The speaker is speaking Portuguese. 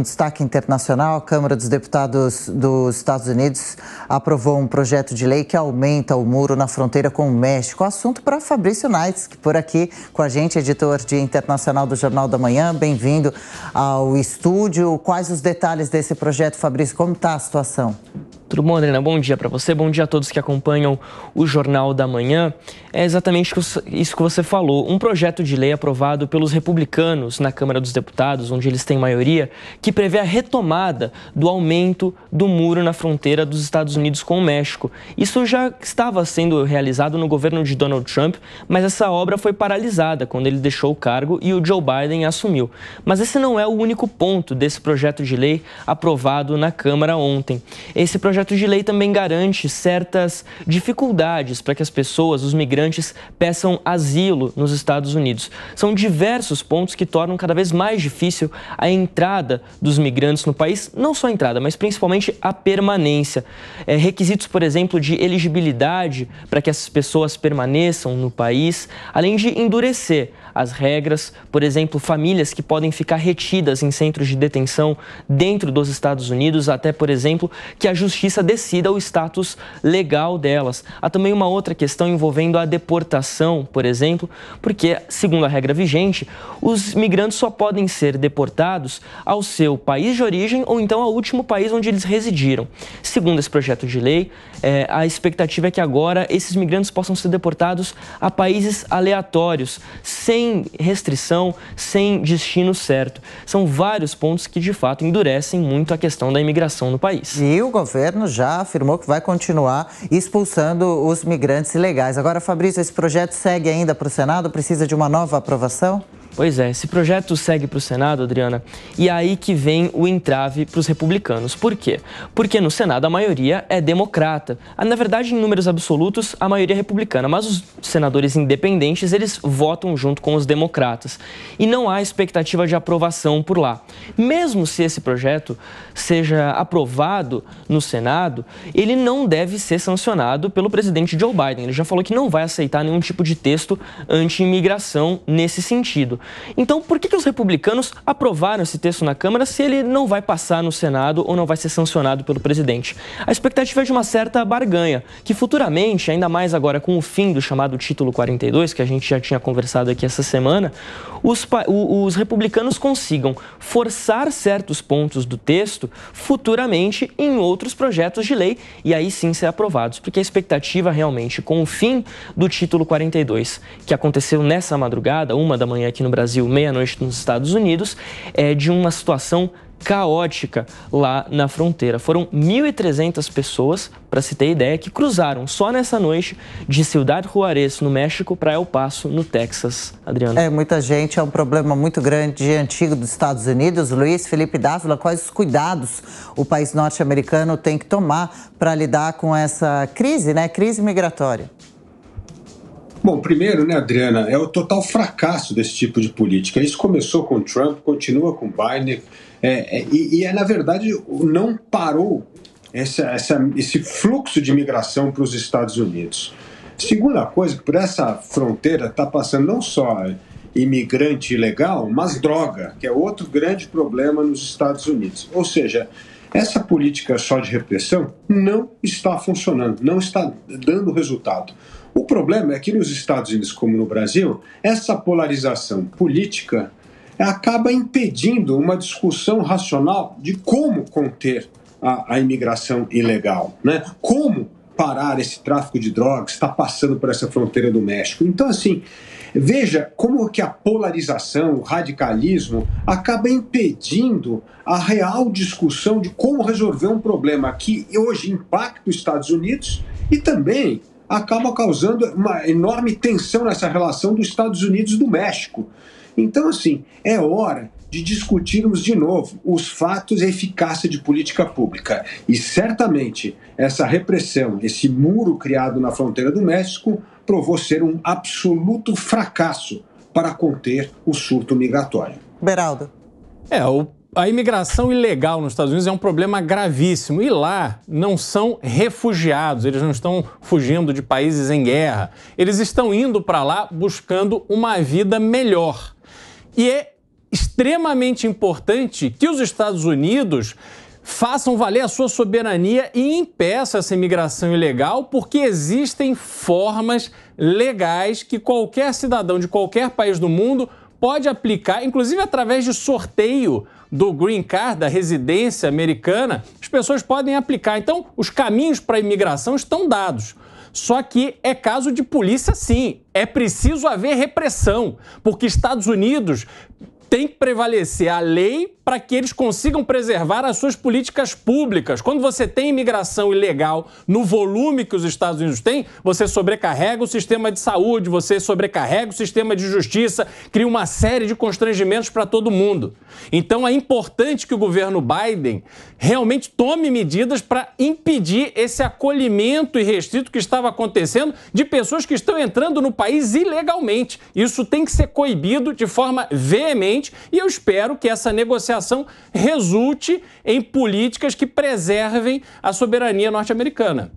destaque internacional. A Câmara dos Deputados dos Estados Unidos aprovou um projeto de lei que aumenta o muro na fronteira com o México. Assunto para Fabrício Naits, que por aqui com a gente, editor de internacional do Jornal da Manhã. Bem-vindo ao estúdio. Quais os detalhes desse projeto, Fabrício? Como está a situação? Tudo bom, Adriana? Bom dia para você, bom dia a todos que acompanham o Jornal da Manhã. É exatamente isso que você falou, um projeto de lei aprovado pelos republicanos na Câmara dos Deputados, onde eles têm maioria, que prevê a retomada do aumento do muro na fronteira dos Estados Unidos com o México. Isso já estava sendo realizado no governo de Donald Trump, mas essa obra foi paralisada quando ele deixou o cargo e o Joe Biden assumiu. Mas esse não é o único ponto desse projeto de lei aprovado na Câmara ontem. Esse projeto de lei também garante certas dificuldades para que as pessoas, os migrantes, peçam asilo nos Estados Unidos. São diversos pontos que tornam cada vez mais difícil a entrada dos migrantes no país, não só a entrada, mas principalmente a permanência. Requisitos, por exemplo, de elegibilidade para que essas pessoas permaneçam no país, além de endurecer as regras, por exemplo, famílias que podem ficar retidas em centros de detenção dentro dos Estados Unidos, até, por exemplo, que a justiça decida o status legal delas. Há também uma outra questão envolvendo a deportação, por exemplo, porque, segundo a regra vigente, os migrantes só podem ser deportados ao seu país de origem ou então ao último país onde eles residiram. Segundo esse projeto de lei, a expectativa é que agora esses migrantes possam ser deportados a países aleatórios, sem restrição, sem destino certo. São vários pontos que, de fato, endurecem muito a questão da imigração no país. E o governo já afirmou que vai continuar expulsando os migrantes ilegais. Agora, Fabrício, esse projeto segue ainda para o Senado? Precisa de uma nova aprovação? Pois é, esse projeto segue para o Senado, Adriana, e é aí que vem o entrave para os republicanos. Por quê? Porque no Senado a maioria é democrata. Na verdade, em números absolutos, a maioria é republicana, mas os senadores independentes, eles votam junto com os democratas. E não há expectativa de aprovação por lá. Mesmo se esse projeto seja aprovado no Senado, ele não deve ser sancionado pelo presidente Joe Biden. Ele já falou que não vai aceitar nenhum tipo de texto anti-imigração nesse sentido. Então, por que os republicanos aprovaram esse texto na Câmara se ele não vai passar no Senado ou não vai ser sancionado pelo presidente? A expectativa é de uma certa barganha, que futuramente, ainda mais agora com o fim do chamado Título 42, que a gente já tinha conversado aqui essa semana, os republicanos consigam forçar certos pontos do texto futuramente em outros projetos de lei e aí sim ser aprovados, porque a expectativa realmente com o fim do Título 42, que aconteceu nessa madrugada, 1h aqui no Brasil, meia-noite nos Estados Unidos, é de uma situação caótica lá na fronteira. Foram 1.300 pessoas, para se ter ideia, que cruzaram só nessa noite de Ciudad Juárez, no México, para El Paso, no Texas. Adriana. Muita gente, é um problema muito grande e antigo dos Estados Unidos. Luiz Felipe Dávila, quais os cuidados o país norte-americano tem que tomar para lidar com essa crise, Crise migratória? Bom, primeiro, Adriana, é o total fracasso desse tipo de política. Isso começou com Trump, continua com Biden, na verdade, não parou esse fluxo de imigração para os Estados Unidos. Segunda coisa, que por essa fronteira está passando não só imigrante ilegal, mas droga, que é outro grande problema nos Estados Unidos. Ou seja, essa política só de repressão não está funcionando, não está dando resultado. O problema é que nos Estados Unidos, como no Brasil, essa polarização política acaba impedindo uma discussão racional de como conter a imigração ilegal, Como parar esse tráfico de drogas que está passando por essa fronteira do México. Então, assim, veja como que a polarização, o radicalismo, acaba impedindo a real discussão de como resolver um problema que hoje impacta os Estados Unidos e também acaba causando uma enorme tensão nessa relação dos Estados Unidos e do México. Então, assim, é hora de discutirmos de novo os fatos e a eficácia de política pública. E certamente essa repressão, esse muro criado na fronteira do México, provou ser um absoluto fracasso para conter o surto migratório. Beraldo. A imigração ilegal nos Estados Unidos é um problema gravíssimo. E lá não são refugiados, eles não estão fugindo de países em guerra. Eles estão indo para lá buscando uma vida melhor. E é extremamente importante que os Estados Unidos façam valer a sua soberania e impeçam essa imigração ilegal, porque existem formas legais que qualquer cidadão de qualquer país do mundo pode aplicar, inclusive através de sorteio do Green Card, da residência americana, as pessoas podem aplicar. Então, os caminhos para a imigração estão dados. Só que é caso de polícia, sim. É preciso haver repressão, porque Estados Unidos tem que prevalecer a lei para que eles consigam preservar as suas políticas públicas. Quando você tem imigração ilegal no volume que os Estados Unidos têm, você sobrecarrega o sistema de saúde, você sobrecarrega o sistema de justiça, cria uma série de constrangimentos para todo mundo. Então é importante que o governo Biden realmente tome medidas para impedir esse acolhimento irrestrito que estava acontecendo de pessoas que estão entrando no país ilegalmente. Isso tem que ser coibido de forma veemente e eu espero que essa negociação resulte em políticas que preservem a soberania norte-americana.